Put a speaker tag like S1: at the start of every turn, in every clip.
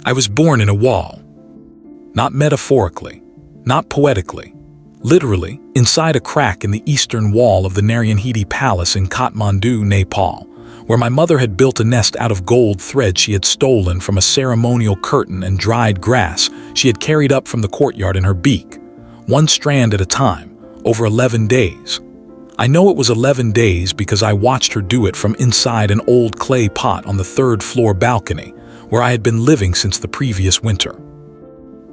S1: I was born in a wall. Not metaphorically, not poetically. Literally, inside a crack in the eastern wall of the Naryanhiti Palace in Kathmandu, Nepal, where my mother had built a nest out of gold thread she had stolen from a ceremonial curtain and dried grass she had carried up from the courtyard in her beak, one strand at a time, over 11 days. I know it was 11 days because I watched her do it from inside an old clay pot on the third-floor balcony, where I had been living since the previous winter.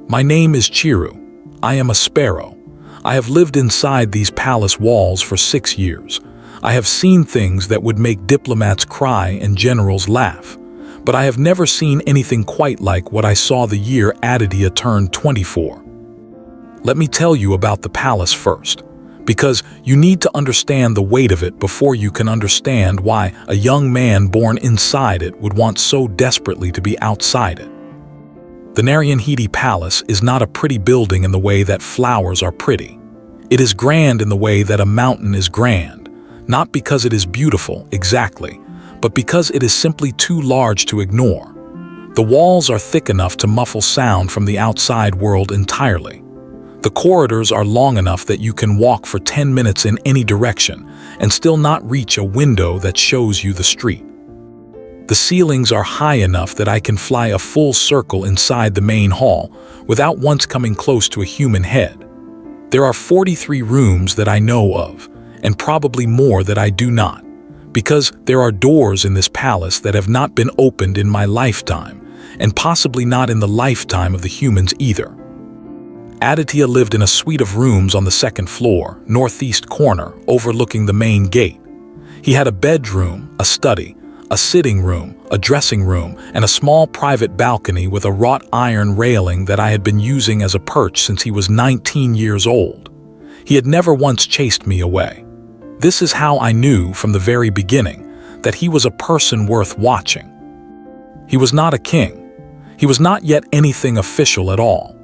S1: My name is Chiru. I am a sparrow. I have lived inside these palace walls for 6 years. I have seen things that would make diplomats cry and generals laugh, but I have never seen anything quite like what I saw the year Aditya turned 24. Let me tell you about the palace first, because you need to understand the weight of it before you can understand why a young man born inside it would want so desperately to be outside it. The Naryanhiti Palace is not a pretty building in the way that flowers are pretty. It is grand in the way that a mountain is grand, not because it is beautiful, exactly, but because it is simply too large to ignore. The walls are thick enough to muffle sound from the outside world entirely. The corridors are long enough that you can walk for 10 minutes in any direction and still not reach a window that shows you the street. The ceilings are high enough that I can fly a full circle inside the main hall without once coming close to a human head. There are 43 rooms that I know of, and probably more that I do not, because there are doors in this palace that have not been opened in my lifetime, and possibly not in the lifetime of the humans either. Aditya lived in a suite of rooms on the second floor, northeast corner, overlooking the main gate. He had a bedroom, a study, a sitting room, a dressing room, and a small private balcony with a wrought iron railing that I had been using as a perch since he was 19 years old. He had never once chased me away. This is how I knew from the very beginning that he was a person worth watching. He was not a king. He was not yet anything official at all.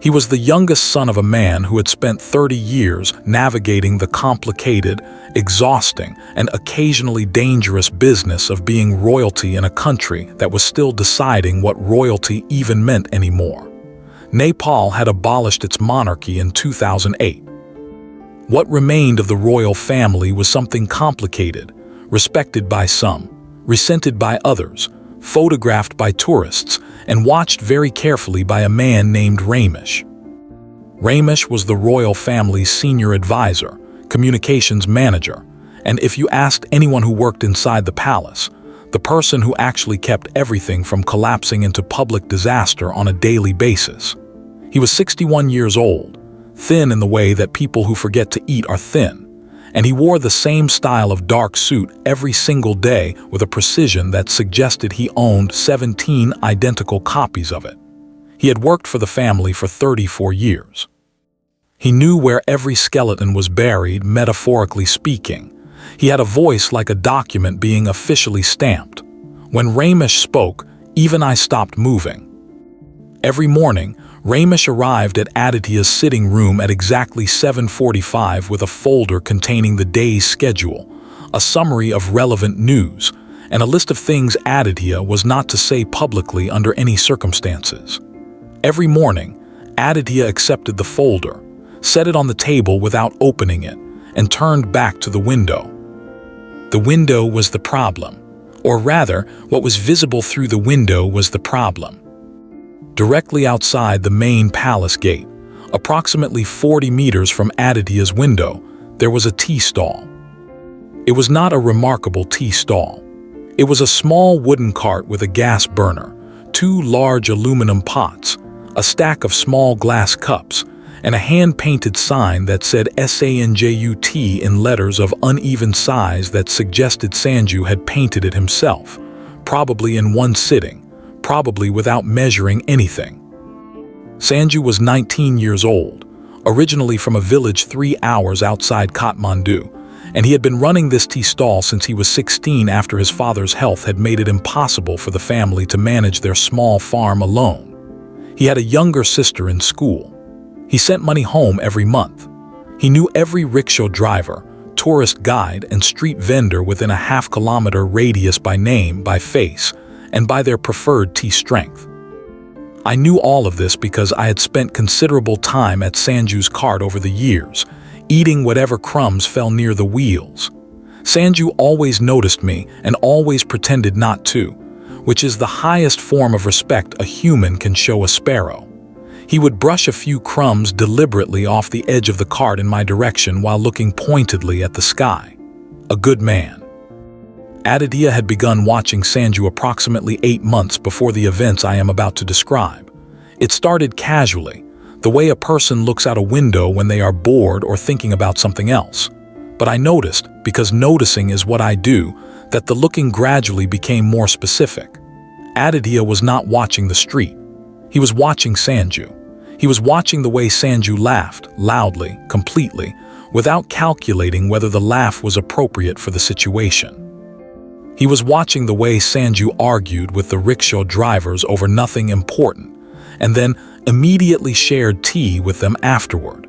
S1: He was the youngest son of a man who had spent 30 years navigating the complicated, exhausting, and occasionally dangerous business of being royalty in a country that was still deciding what royalty even meant anymore. Nepal had abolished its monarchy in 2008. What remained of the royal family was something complicated, respected by some, resented by others, photographed by tourists, and watched very carefully by a man named Ramesh. Ramesh was the royal family's senior advisor, communications manager, and if you asked anyone who worked inside the palace, the person who actually kept everything from collapsing into public disaster on a daily basis. He was 61 years old, thin in the way that people who forget to eat are thin, and he wore the same style of dark suit every single day with a precision that suggested he owned 17 identical copies of it. He had worked for the family for 34 years. He knew where every skeleton was buried, metaphorically speaking. He had a voice like a document being officially stamped. When Ramesh spoke, even I stopped moving. Every morning, Ramesh arrived at Aditya's sitting room at exactly 7:45 with a folder containing the day's schedule, a summary of relevant news, and a list of things Aditya was not to say publicly under any circumstances. Every morning, Aditya accepted the folder, set it on the table without opening it, and turned back to the window. The window was the problem, or rather, what was visible through the window was the problem. Directly outside the main palace gate, approximately 40 meters from Aditya's window, there was a tea stall. It was not a remarkable tea stall. It was a small wooden cart with a gas burner, 2 large aluminum pots, a stack of small glass cups, and a hand-painted sign that said Sanjut in letters of uneven size that suggested Sanju had painted it himself, probably in one sitting, probably without measuring anything. Sanju was 19 years old, originally from a village 3 hours outside Kathmandu, and he had been running this tea stall since he was 16 after his father's health had made it impossible for the family to manage their small farm alone. He had a younger sister in school. He sent money home every month. He knew every rickshaw driver, tourist guide, and street vendor within a half-kilometer radius by name, by face, and by their preferred tea strength. I knew all of this because I had spent considerable time at Sanju's cart over the years, eating whatever crumbs fell near the wheels. Sanju always noticed me and always pretended not to, which is the highest form of respect a human can show a sparrow. He would brush a few crumbs deliberately off the edge of the cart in my direction while looking pointedly at the sky. A good man. Aditya had begun watching Sanju approximately 8 months before the events I am about to describe. It started casually, the way a person looks out a window when they are bored or thinking about something else. But I noticed, because noticing is what I do, that the looking gradually became more specific. Aditya was not watching the street. He was watching Sanju. He was watching the way Sanju laughed, loudly, completely, without calculating whether the laugh was appropriate for the situation. He was watching the way Sanju argued with the rickshaw drivers over nothing important, and then immediately shared tea with them afterward.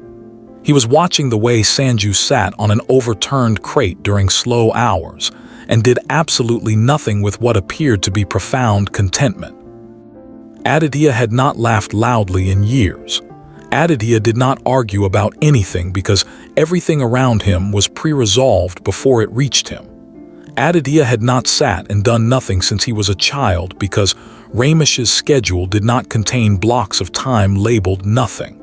S1: He was watching the way Sanju sat on an overturned crate during slow hours and did absolutely nothing with what appeared to be profound contentment. Aditya had not laughed loudly in years. Aditya did not argue about anything because everything around him was pre-resolved before it reached him. Aditya had not sat and done nothing since he was a child because Ramesh's schedule did not contain blocks of time labeled nothing.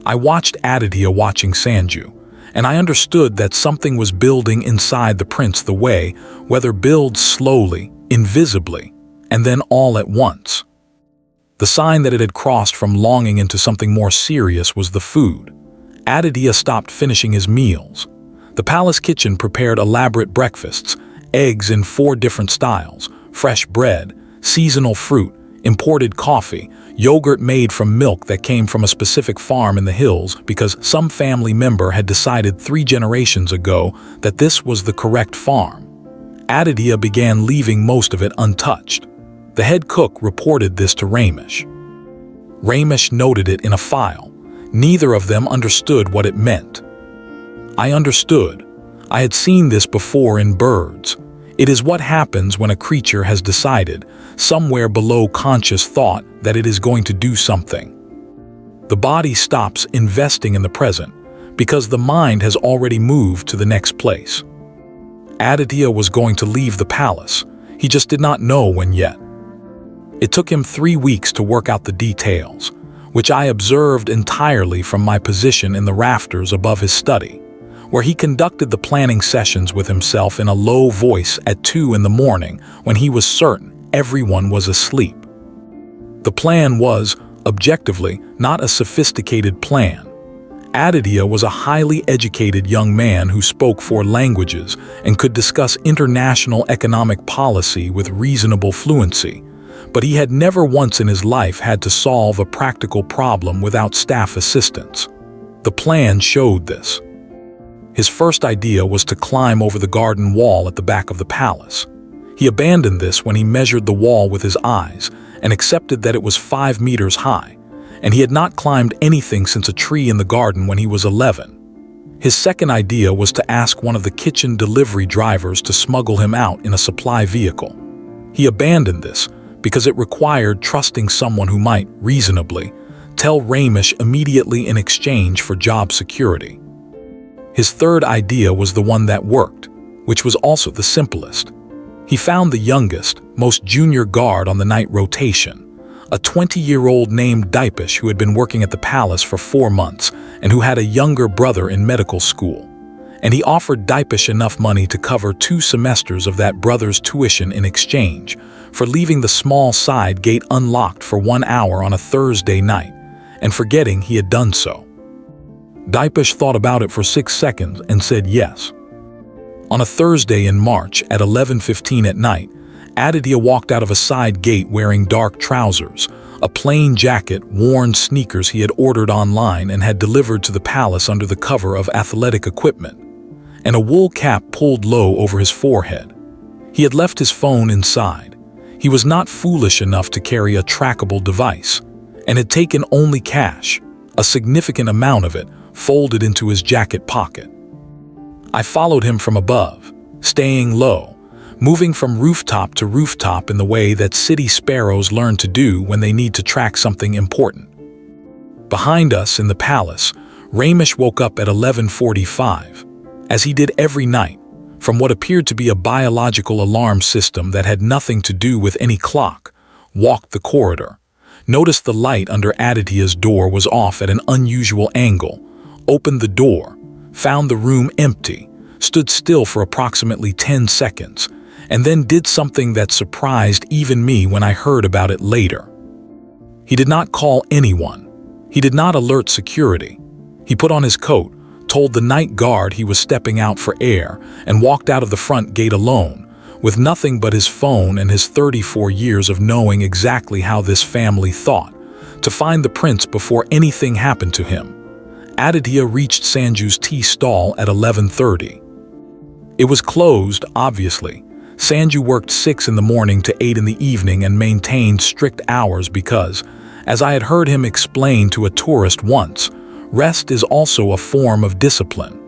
S1: I watched Aditya watching Sanju, and I understood that something was building inside the prince the way, whether build slowly, invisibly, and then all at once. The sign that it had crossed from longing into something more serious was the food. Aditya stopped finishing his meals. The palace kitchen prepared elaborate breakfasts, eggs in 4 different styles, fresh bread, seasonal fruit, imported coffee, yogurt made from milk that came from a specific farm in the hills because some family member had decided 3 generations ago that this was the correct farm. Aditya began leaving most of it untouched. The head cook reported this to Ramesh. Ramesh noted it in a file. Neither of them understood what it meant. I understood. I had seen this before in birds. It is what happens when a creature has decided, somewhere below conscious thought, that it is going to do something. The body stops investing in the present because the mind has already moved to the next place. Aditya was going to leave the palace. He just did not know when yet. It took him 3 weeks to work out the details, which I observed entirely from my position in the rafters above his study, where he conducted the planning sessions with himself in a low voice at 2 in the morning when he was certain everyone was asleep. The plan was, objectively, not a sophisticated plan. Aditya was a highly educated young man who spoke 4 languages and could discuss international economic policy with reasonable fluency, but he had never once in his life had to solve a practical problem without staff assistance. The plan showed this. His first idea was to climb over the garden wall at the back of the palace. He abandoned this when he measured the wall with his eyes and accepted that it was 5 meters high, and he had not climbed anything since a tree in the garden when he was 11. His second idea was to ask one of the kitchen delivery drivers to smuggle him out in a supply vehicle. He abandoned this because it required trusting someone who might, reasonably, tell Ramesh immediately in exchange for job security. His third idea was the one that worked, which was also the simplest. He found the youngest, most junior guard on the night rotation, a 20-year-old named Dipesh who had been working at the palace for 4 months and who had a younger brother in medical school. And he offered Dipesh enough money to cover 2 semesters of that brother's tuition in exchange for leaving the small side gate unlocked for 1 hour on a Thursday night and forgetting he had done so. Dipesh thought about it for 6 seconds and said yes. On a Thursday in March at 11:15 at night, Aditya walked out of a side gate wearing dark trousers, a plain jacket, worn sneakers he had ordered online and had delivered to the palace under the cover of athletic equipment, and a wool cap pulled low over his forehead. He had left his phone inside. He was not foolish enough to carry a trackable device, and had taken only cash, a significant amount of it, folded into his jacket pocket. I followed him from above, staying low, moving from rooftop to rooftop in the way that city sparrows learn to do when they need to track something important. Behind us in the palace, Ramesh woke up at 11:45, as he did every night, from what appeared to be a biological alarm system that had nothing to do with any clock, walked the corridor, noticed the light under Aditya's door was off at an unusual angle, opened the door, found the room empty, stood still for approximately 10 seconds, and then did something that surprised even me when I heard about it later. He did not call anyone. He did not alert security. He put on his coat, told the night guard he was stepping out for air, and walked out of the front gate alone, with nothing but his phone and his 34 years of knowing exactly how this family thought, to find the prince before anything happened to him. Aditya reached Sanju's tea stall at 11:30. It was closed, obviously. Sanju worked 6 in the morning to 8 in the evening and maintained strict hours because, as I had heard him explain to a tourist once, rest is also a form of discipline.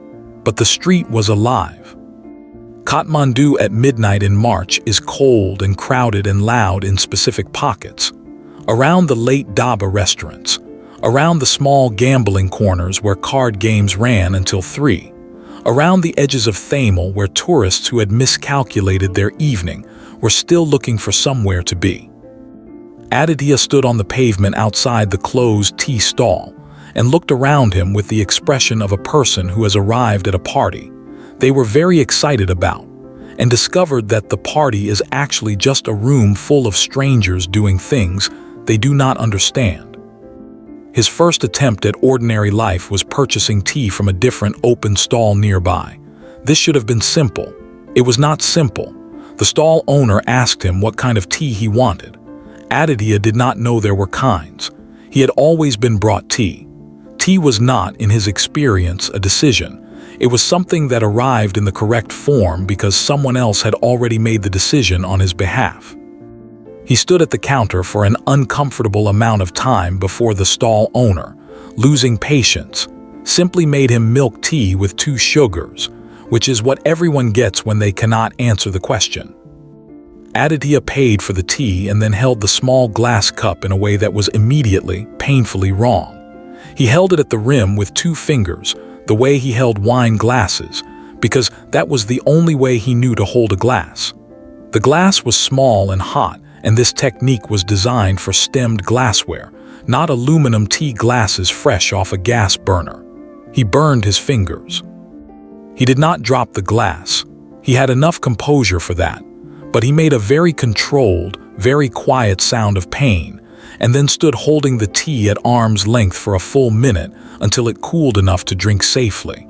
S1: But the street was alive. Kathmandu at midnight in March is cold and crowded and loud in specific pockets. Around the late dhaba restaurants, around the small gambling corners where card games ran until 3, around the edges of Thamel where tourists who had miscalculated their evening were still looking for somewhere to be. Aditya stood on the pavement outside the closed tea stall and looked around him with the expression of a person who has arrived at a party they were very excited about, and discovered that the party is actually just a room full of strangers doing things they do not understand. His first attempt at ordinary life was purchasing tea from a different open stall nearby. This should have been simple. It was not simple. The stall owner asked him what kind of tea he wanted. Aditya did not know there were kinds. He had always been brought tea. Tea was not, in his experience, a decision. It was something that arrived in the correct form because someone else had already made the decision on his behalf. He stood at the counter for an uncomfortable amount of time before the stall owner, losing patience, simply made him milk tea with 2 sugars, which is what everyone gets when they cannot answer the question. Aditya paid for the tea and then held the small glass cup in a way that was immediately, painfully wrong. He held it at the rim with 2 fingers, the way he held wine glasses, because that was the only way he knew to hold a glass. The glass was small and hot, and this technique was designed for stemmed glassware, not aluminum tea glasses fresh off a gas burner. He burned his fingers. He did not drop the glass. He had enough composure for that, but he made a very controlled, very quiet sound of pain, and then stood holding the tea at arm's length for a full minute until it cooled enough to drink safely.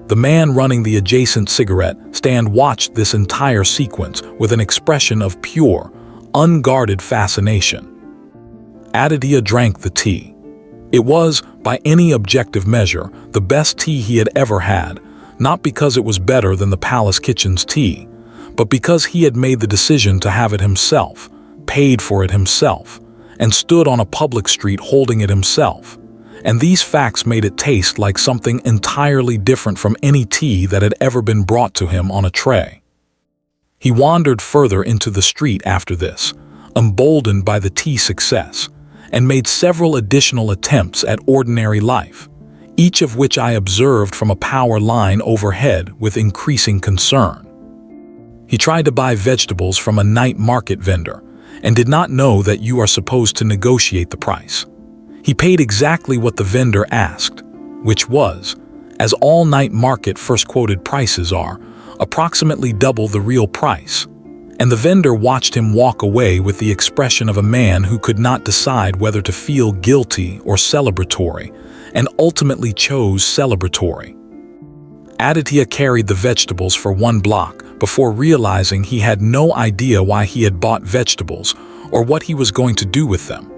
S1: The man running the adjacent cigarette stand watched this entire sequence with an expression of pure, unguarded fascination. Aditya drank the tea. It was, by any objective measure, the best tea he had ever had, not because it was better than the palace kitchen's tea, but because he had made the decision to have it himself, paid for it himself, and stood on a public street holding it himself. And these facts made it taste like something entirely different from any tea that had ever been brought to him on a tray. He wandered further into the street after this, emboldened by the tea success, and made several additional attempts at ordinary life, each of which I observed from a power line overhead with increasing concern. He tried to buy vegetables from a night market vendor, and did not know that you are supposed to negotiate the price. He paid exactly what the vendor asked, which was, as all night market first quoted prices are, approximately double the real price, and the vendor watched him walk away with the expression of a man who could not decide whether to feel guilty or celebratory, and ultimately chose celebratory. Aditya carried the vegetables for 1 block before realizing he had no idea why he had bought vegetables or what he was going to do with them,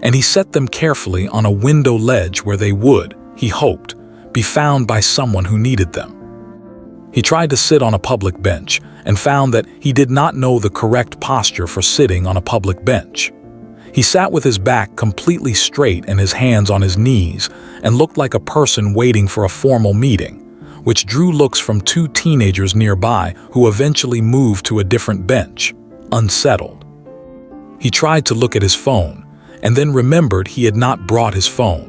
S1: and he set them carefully on a window ledge where they would, he hoped, be found by someone who needed them. He tried to sit on a public bench and found that he did not know the correct posture for sitting on a public bench. He sat with his back completely straight and his hands on his knees and looked like a person waiting for a formal meeting, which drew looks from two teenagers nearby who eventually moved to a different bench, unsettled. He tried to look at his phone, and then remembered he had not brought his phone.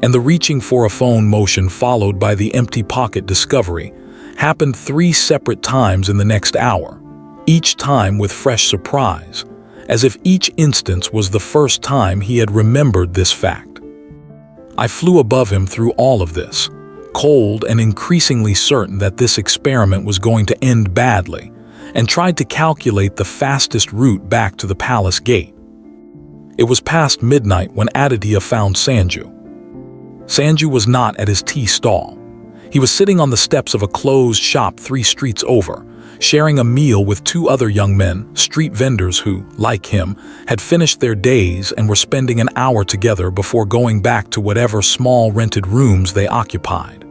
S1: And the reaching for a phone motion followed by the empty pocket discovery happened 3 separate times in the next hour, each time with fresh surprise, as if each instance was the first time he had remembered this fact. I flew above him through all of this, cold and increasingly certain that this experiment was going to end badly, and tried to calculate the fastest route back to the palace gate. It was past midnight when Aditya found Sanju. Sanju was not at his tea stall. He was sitting on the steps of a closed shop 3 streets over, sharing a meal with 2 other young men, street vendors who, like him, had finished their days and were spending an hour together before going back to whatever small rented rooms they occupied.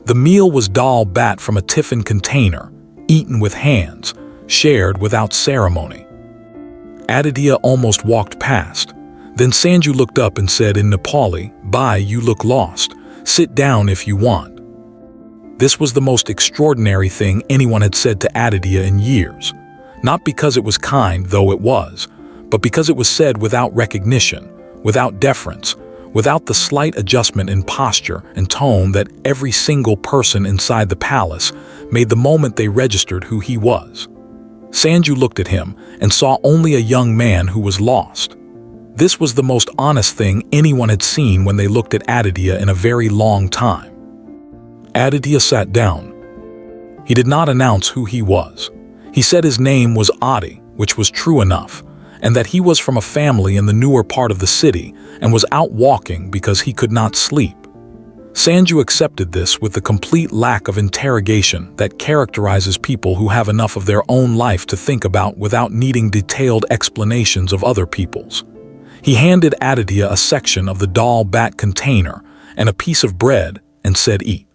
S1: The meal was dal bat from a tiffin container, eaten with hands, shared without ceremony. Aditya almost walked past. Then Sanju looked up and said in Nepali, "Bye, you look lost. Sit down if you want." This was the most extraordinary thing anyone had said to Aditya in years. Not because it was kind, though it was, but because it was said without recognition, without deference, without the slight adjustment in posture and tone that every single person inside the palace made the moment they registered who he was. Sanju looked at him and saw only a young man who was lost. This was the most honest thing anyone had seen when they looked at Aditya in a very long time. Aditya sat down. He did not announce who he was. He said his name was Adi, which was true enough, and that he was from a family in the newer part of the city and was out walking because he could not sleep. Sanju accepted this with the complete lack of interrogation that characterizes people who have enough of their own life to think about without needing detailed explanations of other people's. He handed Aditya a section of the dal bat container and a piece of bread and said, "Eat."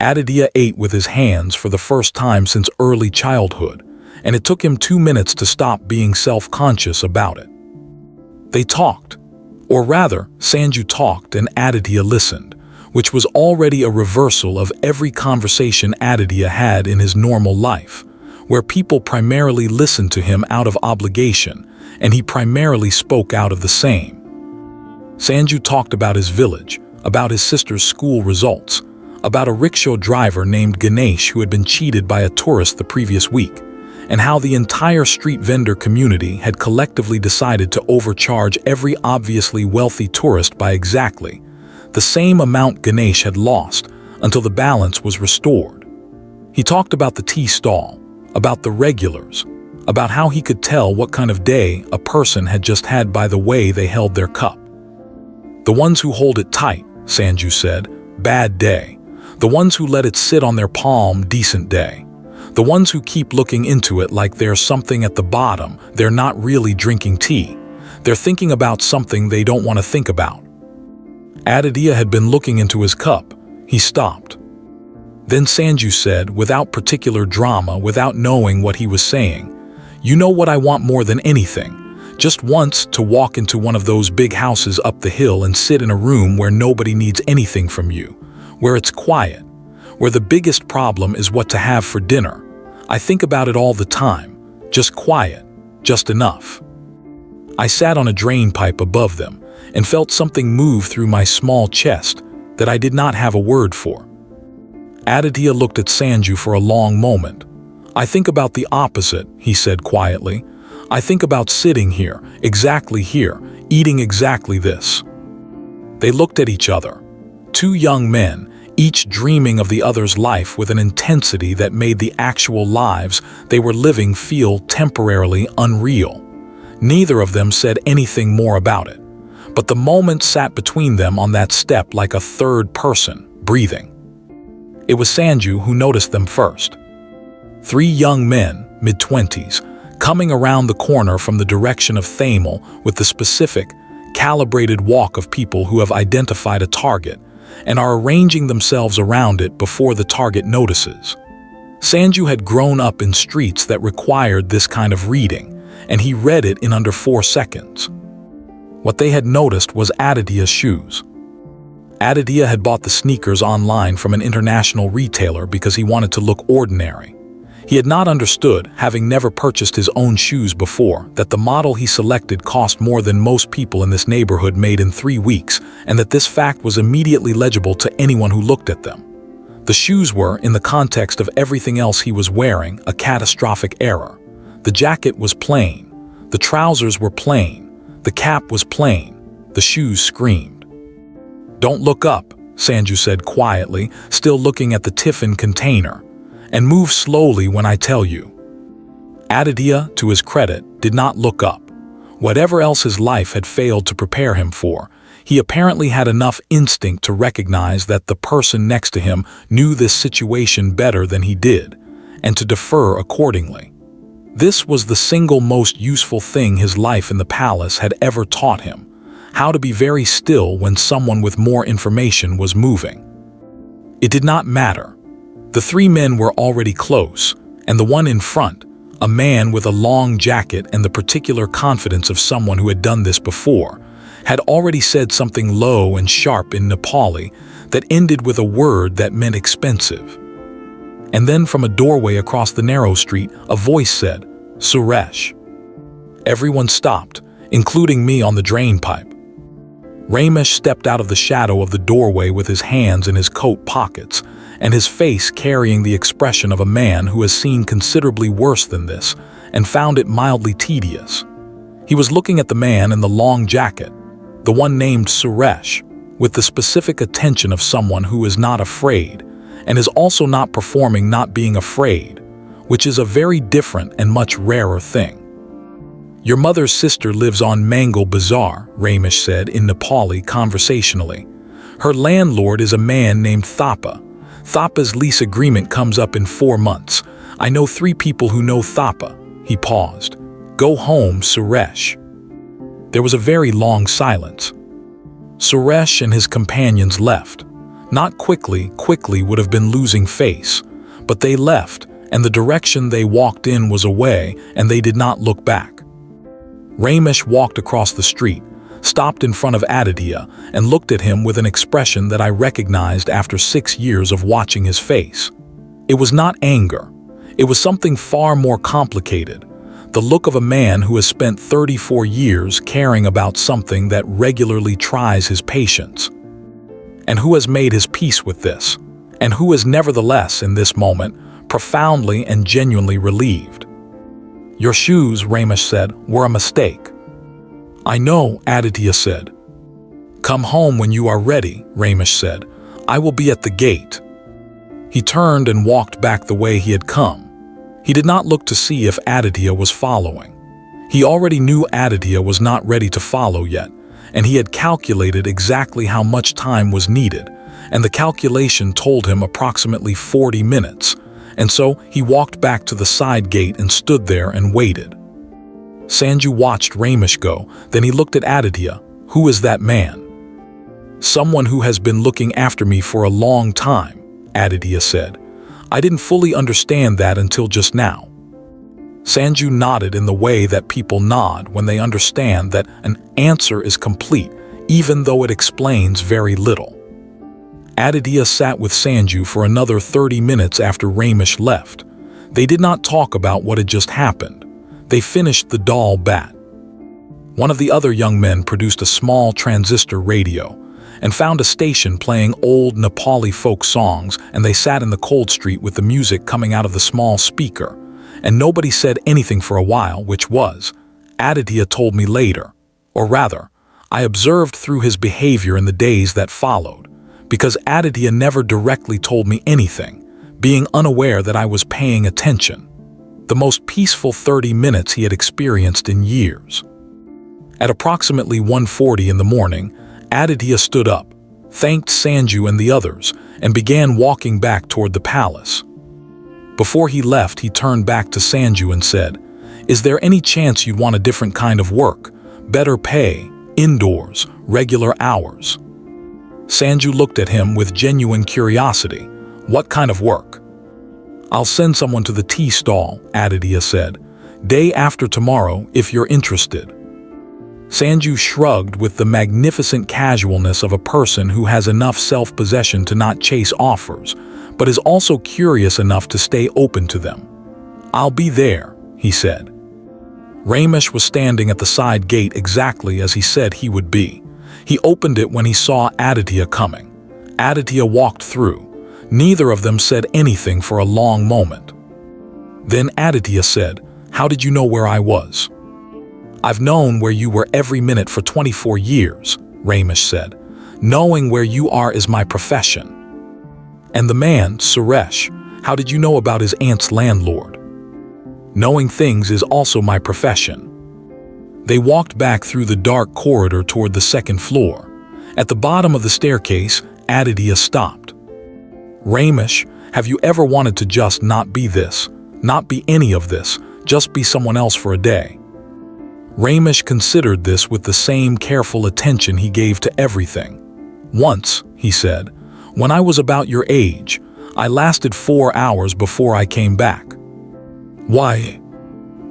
S1: Aditya ate with his hands for the first time since early childhood, and it took him 2 minutes to stop being self-conscious about it. They talked, or rather, Sanju talked and Aditya listened, which was already a reversal of every conversation Aditya had in his normal life, where people primarily listened to him out of obligation, and he primarily spoke out of the same. Sanju talked about his village, about his sister's school results, about a rickshaw driver named Ganesh who had been cheated by a tourist the previous week, and how the entire street vendor community had collectively decided to overcharge every obviously wealthy tourist by exactly the same amount Ganesh had lost until the balance was restored. He talked about the tea stall, about the regulars, about how he could tell what kind of day a person had just had by the way they held their cup. "The ones who hold it tight," Sanju said, "bad day. The ones who let it sit on their palm, decent day. The ones who keep looking into it like there's something at the bottom, they're not really drinking tea. They're thinking about something they don't want to think about." Aditya had been looking into his cup. He stopped. Then Sanju said, without particular drama, without knowing what he was saying, "You know what I want more than anything? Just once to walk into one of those big houses up the hill and sit in a room where nobody needs anything from you, where it's quiet, where the biggest problem is what to have for dinner. I think about it all the time. Just quiet, just enough." I sat on a drain pipe above them and felt something move through my small chest that I did not have a word for. Aditya looked at Sanju for a long moment. "I think about the opposite," he said quietly. "I think about sitting here, exactly here, eating exactly this." They looked at each other. 2 young men, each dreaming of the other's life with an intensity that made the actual lives they were living feel temporarily unreal. Neither of them said anything more about it, but the moment sat between them on that step like a third person, breathing. It was Sanju who noticed them first. 3 young men, mid-20s, coming around the corner from the direction of Thamel with the specific, calibrated walk of people who have identified a target and are arranging themselves around it before the target notices. Sanju had grown up in streets that required this kind of reading, and he read it in under 4 seconds. What they had noticed was Aditya's shoes. Aditya had bought the sneakers online from an international retailer because he wanted to look ordinary. He had not understood, having never purchased his own shoes before, that the model he selected cost more than most people in this neighborhood made in 3 weeks, and that this fact was immediately legible to anyone who looked at them. The shoes were, in the context of everything else he was wearing, a catastrophic error. The jacket was plain. The trousers were plain. The cap was plain. The shoes screamed. "Don't look up," Sanju said quietly, still looking at the tiffin container. "And move slowly when I tell you." Aditya, to his credit, did not look up. Whatever else his life had failed to prepare him for, he apparently had enough instinct to recognize that the person next to him knew this situation better than he did, and to defer accordingly. This was the single most useful thing his life in the palace had ever taught him: how to be very still when someone with more information was moving. It did not matter. The 3 men were already close, and the one in front, a man with a long jacket and the particular confidence of someone who had done this before, had already said something low and sharp in Nepali that ended with a word that meant expensive. And then from a doorway across the narrow street, a voice said, "Suresh." Everyone stopped, including me on the drain pipe. Ramesh stepped out of the shadow of the doorway with his hands in his coat pockets, and his face carrying the expression of a man who has seen considerably worse than this and found it mildly tedious. He was looking at the man in the long jacket, the one named Suresh, with the specific attention of someone who is not afraid, and is also not performing not being afraid, which is a very different and much rarer thing. "Your mother's sister lives on Mangal Bazaar," Ramesh said in Nepali conversationally. "Her landlord is a man named Thapa. Thapa's lease agreement comes up in 4 months. I know 3 people who know Thapa." He paused. "Go home, Suresh." There was a very long silence. Suresh and his companions left. Not quickly would have been losing face, but they left, and the direction they walked in was away, and they did not look back. Ramesh walked across the street, stopped in front of Aditya, and looked at him with an expression that I recognized after 6 years of watching his face. It was not anger. It was something far more complicated. The look of a man who has spent 34 years caring about something that regularly tries his patience, and who has made his peace with this, and who is nevertheless, in this moment, profoundly and genuinely relieved. "Your shoes," Ramesh said, "were a mistake." "I know," Aditya said. "Come home when you are ready," Ramesh said. "I will be at the gate." He turned and walked back the way he had come. He did not look to see if Aditya was following. He already knew Aditya was not ready to follow yet, and he had calculated exactly how much time was needed, and the calculation told him approximately 40 minutes, and so he walked back to the side gate and stood there and waited. Sanju watched Ramesh go, then he looked at Aditya. "Who is that man?" "Someone who has been looking after me for a long time," Aditya said. "I didn't fully understand that until just now." Sanju nodded in the way that people nod when they understand that an answer is complete, even though it explains very little. Aditya sat with Sanju for another 30 minutes after Ramesh left. They did not talk about what had just happened. They finished the dal bat. One of the other young men produced a small transistor radio and found a station playing old Nepali folk songs, and they sat in the cold street with the music coming out of the small speaker, and nobody said anything for a while, which was, Aditya told me later, or rather, I observed through his behavior in the days that followed, because Aditya never directly told me anything, being unaware that I was paying attention. The most peaceful 30 minutes he had experienced in years. At approximately 1:40 in the morning, Aditya stood up, thanked Sanju and the others, and began walking back toward the palace. Before he left, he turned back to Sanju and said, "Is there any chance you'd want a different kind of work? Better pay, indoors, regular hours?" Sanju looked at him with genuine curiosity. "What kind of work?" "I'll send someone to the tea stall," Aditya said. "Day after tomorrow, if you're interested." Sanju shrugged with the magnificent casualness of a person who has enough self-possession to not chase offers, but is also curious enough to stay open to them. "I'll be there," he said. Ramesh was standing at the side gate exactly as he said he would be. He opened it when he saw Aditya coming. Aditya walked through. Neither of them said anything for a long moment. Then Aditya said, "How did you know where I was?" "I've known where you were every minute for 24 years, Ramesh said. "Knowing where you are is my profession." "And the man, Suresh, how did you know about his aunt's landlord?" "Knowing things is also my profession." They walked back through the dark corridor toward the second floor. At the bottom of the staircase, Aditya stopped. "Ramesh, have you ever wanted to just not be this, not be any of this, just be someone else for a day?" Ramesh considered this with the same careful attention he gave to everything. "Once," he said, "when I was about your age, I lasted 4 hours before I came back." "Why?"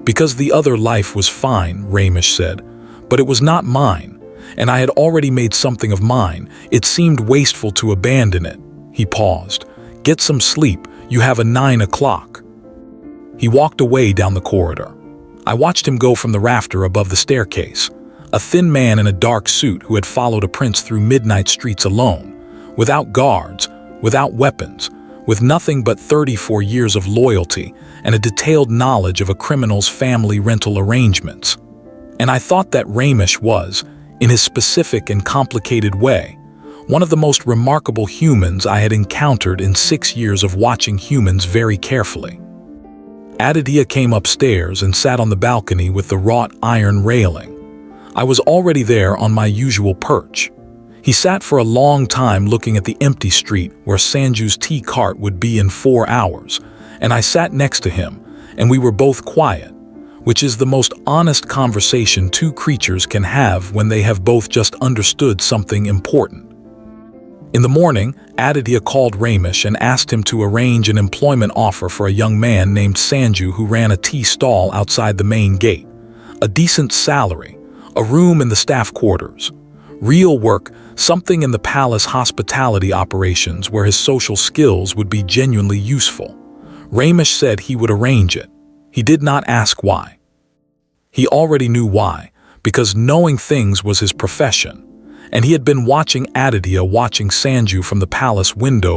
S1: "Because the other life was fine," Ramesh said, "but it was not mine, and I had already made something of mine. It seemed wasteful to abandon it." He paused. "Get some sleep, you have a 9 o'clock." He walked away down the corridor. I watched him go from the rafter above the staircase, a thin man in a dark suit who had followed a prince through midnight streets alone, without guards, without weapons, with nothing but 34 years of loyalty and a detailed knowledge of a criminal's family rental arrangements. And I thought that Ramesh was, in his specific and complicated way, one of the most remarkable humans I had encountered in 6 years of watching humans very carefully. Aditya came upstairs and sat on the balcony with the wrought iron railing. I was already there on my usual perch. He sat for a long time looking at the empty street where Sanju's tea cart would be in 4 hours, and I sat next to him, and we were both quiet, which is the most honest conversation two creatures can have when they have both just understood something important. In the morning, Aditya called Ramesh and asked him to arrange an employment offer for a young man named Sanju who ran a tea stall outside the main gate. A decent salary, a room in the staff quarters, real work, something in the palace hospitality operations where his social skills would be genuinely useful. Ramesh said he would arrange it. He did not ask why. He already knew why, because knowing things was his profession, and he had been watching Aditya watching Sanju from the palace window